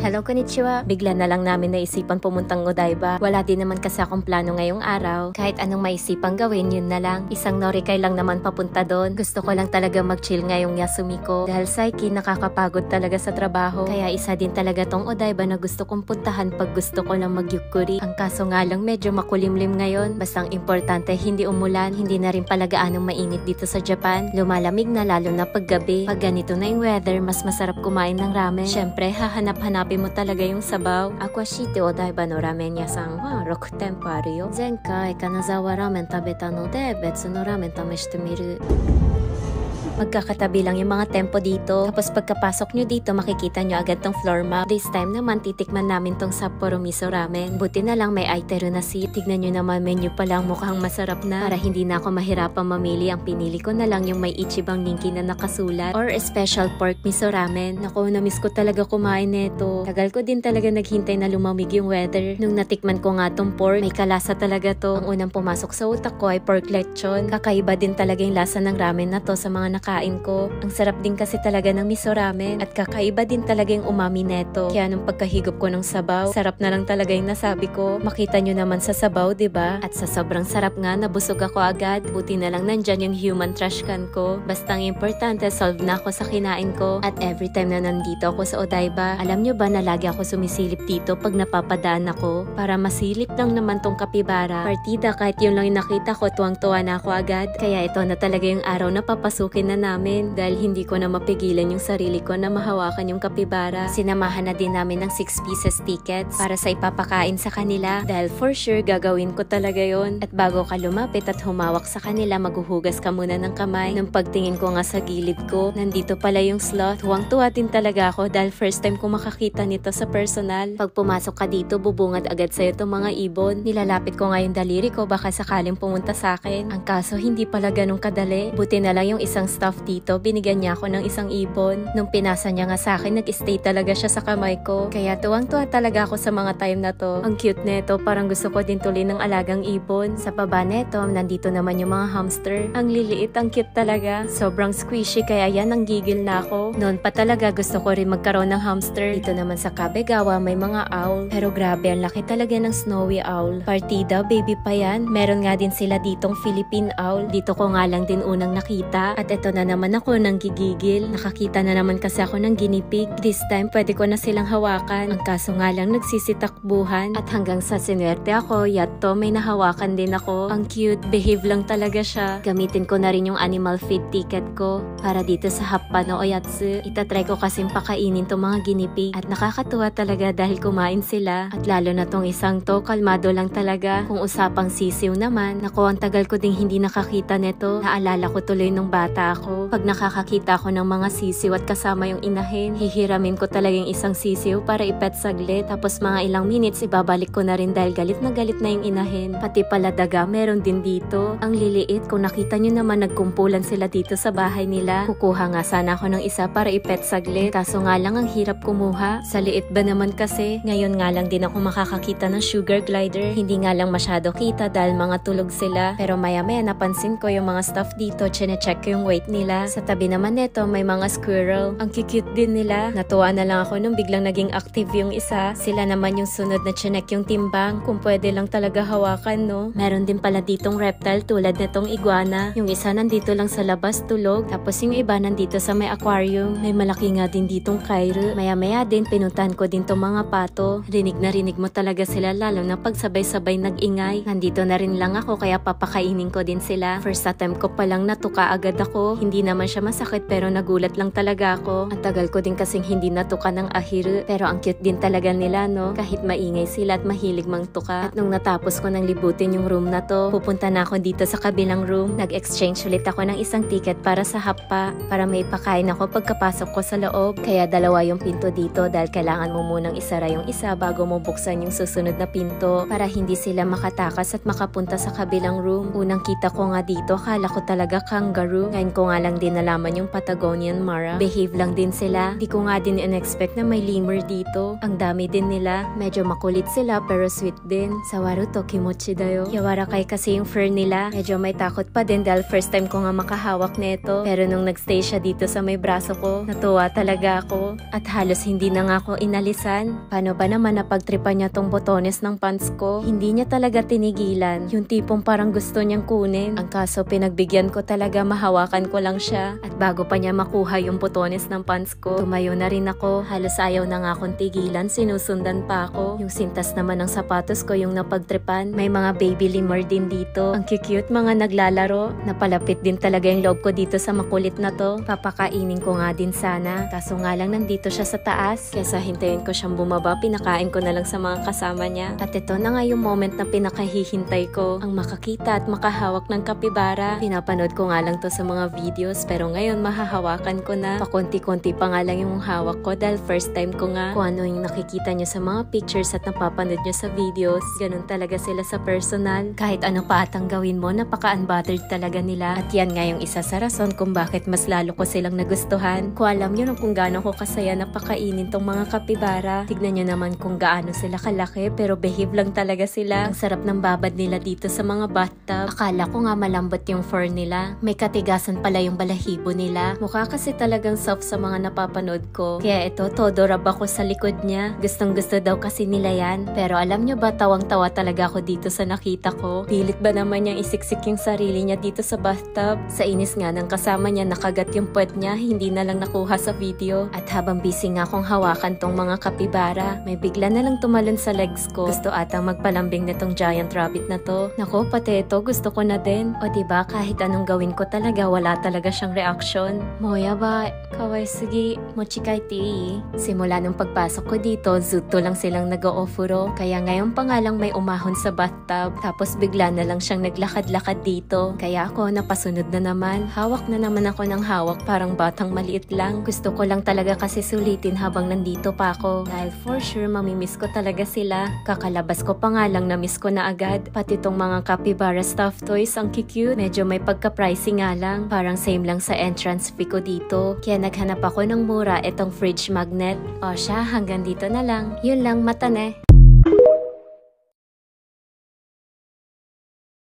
Hello, konnichiwa. Bigla na lang namin naisipan pumuntang Odaiba. Wala din naman kasi akong plano ngayong araw. Kahit anong maisipang gawin, yun na lang. Isang norikay lang naman papunta doon. Gusto ko lang talaga mag-chill ngayong Yasumi ko. Dahil Saiki, nakakapagod talaga sa trabaho. Kaya isa din talaga tong Odaiba na gusto kong puntahan pag gusto ko lang magyukuri. Ang kaso nga lang medyo makulimlim ngayon. Bastang importante hindi umulan. Hindi na rin pala gaanong mainit dito sa Japan. Lumalamig na lalo na paggabi. Pag ganito na yung weather, mas masarap kumain ng ramen. Syempre, hahanap-hanapin mo talaga yung sabaw. Ako shite Odaiba no ramen yasan wa 6 店舗あるよ。前回金沢ラーメン食べたので別のラーメン試してみる。Magkakatabi lang yung mga tempo dito. Tapos pagkapasok nyo dito, makikita nyo agad tong floor map. This time naman, titikman namin tong Sapporo Miso Ramen. Buti na lang may Aiteru na seat. Tignan nyo naman, menu pa lang mukhang masarap na. Para hindi na ako mahirapang mamili, ang pinili ko na lang yung may Ichibang Ninki na nakasulat. Or special pork miso ramen. Naku, namiss ko talaga kumain neto. Tagal ko din talaga naghintay na lumamig yung weather. Nung natikman ko nga tong pork, may kalasa talaga to. Ang unang pumasok sa utak ko ay pork lechon. Kakaiba din talaga yung lasa ng ramen na to sa mga kain ko. Ang sarap din kasi talaga ng miso ramen at kakaiba din talaga yung umami neto. Kaya nung pagkahigop ko ng sabaw, sarap na lang talaga yung nasabi ko. Makita nyo naman sa sabaw, 'di ba? At sa sobrang sarap nga, nabusog ako agad. Buti na lang nandyan yung human trash can ko. Bastang importante, solve na ako sa kinain ko. At every time na nandito ako sa Odaiba, alam nyo ba na lagi ako sumisilip dito pag napapadaan ako? Para masilip lang naman tong kapibara. Partida, kahit yun lang yung nakita ko, tuwang-tuwa na ako agad. Kaya ito na talaga yung araw na papasukin na namin dahil hindi ko na mapigilan yung sarili ko na mahawakan yung kapibara. Sinamahan na din namin ng 6 pieces tickets para sa ipapakain sa kanila dahil for sure gagawin ko talaga yon. At bago ka lumapit at humawak sa kanila, maghuhugas ka muna ng kamay. Nung pagtingin ko nga sa gilid ko, nandito pala yung sloth. Tuwang-tuwa din talaga ako dahil first time ko makakita nito sa personal. Pag pumasok ka dito, bubungad agad sa'yo itong mga ibon. Nilalapit ko nga yung daliri ko, baka sakaling pumunta sa akin. Ang kaso hindi pala ganun kadali. Buti na lang yung isang staff dito, binigyan niya ako ng isang ibon. Nung pinasa niya nga sa akin, nag-stay talaga siya sa kamay ko. Kaya tuwang-tuwa talaga ako sa mga time na to. Ang cute neto, parang gusto ko din tuloy ng alagang ibon. Sa baba neto, nandito naman yung mga hamster. Ang liliit, ang cute talaga. Sobrang squishy, kaya yan ang gigil na ako. Noon pa talaga gusto ko rin magkaroon ng hamster. Dito naman sa Kabegawa, may mga owl. Pero grabe, ang laki talaga ng snowy owl. Partida, baby pa yan. Meron nga din sila ditong Philippine owl. Dito ko nga lang din unang nakita. At ito na naman ako nang gigigil. Nakakita na naman kasi ako ng guinea pig. This time, pwede ko na silang hawakan. Ang kaso nga lang, nagsisitakbuhan. At hanggang sa sinuwerte ako, yatto may nahawakan din ako. Ang cute, behave lang talaga siya. Gamitin ko na rin yung animal feed ticket ko para dito sa Happano Oyatsu. Itatry ko kasing pakainin tong mga guinea pig. At nakakatuwa talaga dahil kumain sila. At lalo na tong isang to, kalmado lang talaga. Kung usapang sisiw naman, naku, ang tagal ko ding hindi nakakita neto. Naalala ko tuloy nung bata ako. Pag nakakakita ko ng mga sisiw at kasama yung inahin, hihiramin ko talaga yung isang sisiw para ipet saglit. Tapos mga ilang minutes, ibabalik ko na rin dahil galit na yung inahin. Pati pala daga, meron din dito. Ang liliit, kung nakita nyo naman, nagkumpulan sila dito sa bahay nila. Kukuha nga sana ako ng isa para ipet saglit. Kaso nga lang, ang hirap kumuha. Sa liit ba naman kasi? Ngayon nga lang din ako makakakita ng sugar glider. Hindi nga lang masyado kita dahil mga tulog sila. Pero maya-maya napansin ko yung mga staff dito, chine-check ko yung weight nila. Sa tabi naman neto, may mga squirrel. Ang cute din nila. Natuwa na lang ako nung biglang naging active yung isa. Sila naman yung sunod na chinek yung timbang. Kung pwede lang talaga hawakan, no? Meron din pala ditong reptile tulad netong iguana. Yung isa nandito lang sa labas tulog. Tapos yung iba nandito sa may aquarium. May malaki nga din ditong kairo. Maya-maya din pinuntahan ko din tong mga pato. Rinig na rinig mo talaga sila lalo na pag sabay-sabay nag-ingay. Nandito na rin lang ako kaya papakainin ko din sila. First attempt ko palang natuka agad ako. Hindi naman siya masakit pero nagulat lang talaga ako. Ang tagal ko din kasing hindi natuka ng ahiru. Pero ang cute din talaga nila, no? Kahit maingay sila at mahilig mangtuka. At nung natapos ko nang libutin yung room na to, pupunta na ako dito sa kabilang room. Nag-exchange ulit ako ng isang ticket para sa happa. Para may pakain ako pagkapasok ko sa loob. Kaya dalawa yung pinto dito dahil kailangan mo munang isara yung isa bago mo buksan yung susunod na pinto para hindi sila makatakas at makapunta sa kabilang room. Unang kita ko nga dito, akala ko talaga kangaroo. Ngayon ko ko nga lang din nalaman yung Patagonian Mara. Behave lang din sila. Di ko nga din in-expect na may lemur dito. Ang dami din nila. Medyo makulit sila pero sweet din. Sawaru to kimochi dayo. Yawarakay kasi yung fur nila. Medyo may takot pa din dahil first time ko nga makahawak nito. Pero nung nagstay siya dito sa may braso ko, natuwa talaga ako. At halos hindi na nga ako inalisan. Paano ba naman napagtripan niya tong botones ng pants ko? Hindi niya talaga tinigilan. Yung tipong parang gusto niyang kunin. Ang kaso pinagbigyan ko talaga, mahawakan ko lang siya. At bago pa niya makuha yung botones ng pants ko, tumayo na rin ako. Halos ayaw na nga akong tigilan, sinusundan pa ako. Yung sintas naman ng sapatos ko yung napagtripan. May mga baby lemur din dito. Ang cute mga naglalaro. Napalapit din talaga yung loob ko dito sa makulit na to. Papakainin ko nga din sana. Kaso nga lang nandito siya sa taas. Kesa hintayin ko siyang bumaba, pinakain ko na lang sa mga kasama niya. At ito na nga yung moment na pinakahihintay ko. Ang makakita at makahawak ng kapibara. Pinapanood ko nga lang to sa mga videos, pero ngayon mahahawakan ko na. Pakunti-kunti pa nga lang yung hawak ko dahil first time ko nga. Kung ano yung nakikita nyo sa mga pictures at napapanood nyo sa videos, ganun talaga sila sa personal. Kahit ano pa atang gawin mo, napaka-unbothered talaga nila. At yan nga yung isa sa rason kung bakit mas lalo ko silang nagustuhan. Kung alam nyo kung gaano ko kasaya napakainin tong mga kapibara. Tignan nyo naman kung gaano sila kalaki, pero behave lang talaga sila. Ang sarap ng babad nila dito sa mga bathtub. Akala ko nga malambot yung fur nila. May katigasan pala yung balahibo nila. Mukha kasi talagang soft sa mga napapanood ko. Kaya ito, todo rab ako sa likod niya. Gustong gusto daw kasi nila yan. Pero alam nyo ba, tawang-tawa talaga ako dito sa nakita ko. Pilit ba naman niyang isiksik yung sarili niya dito sa bathtub? Sa inis nga ng kasama niya, nakagat yung puwet niya, hindi na lang nakuha sa video. At habang busy nga akong hawakan tong mga kapibara, may bigla na lang tumalon sa legs ko. Gusto atang magpalambing na tong giant rabbit na to. Nako, pati ito, gusto ko na din. O diba, kahit anong gawin ko talaga, wala talaga siyang reaction. Moya ba, kawai sugi, mochikai ti. Simula nung pagpasok ko dito, zuto lang silang nag-o-ofuro. Kaya ngayon pa nga lang may umahon sa bathtub. Tapos bigla na lang siyang naglakad-lakad dito. Kaya ako, napasunod na naman. Hawak na naman ako ng hawak, parang batang maliit lang. Gusto ko lang talaga kasi sulitin habang nandito pa ako. Dahil for sure, mamimiss ko talaga sila. Kakalabas ko pa nga lang, na-miss ko na agad. Pati tong mga capybara stuffed toys, ang cute. Medyo may pagka-pricey nga lang. Parang same lang sa entrance fee ko dito. Kaya naghanap ako ng mura itong fridge magnet. O siya, hanggang dito na lang. Yun lang, mata ne.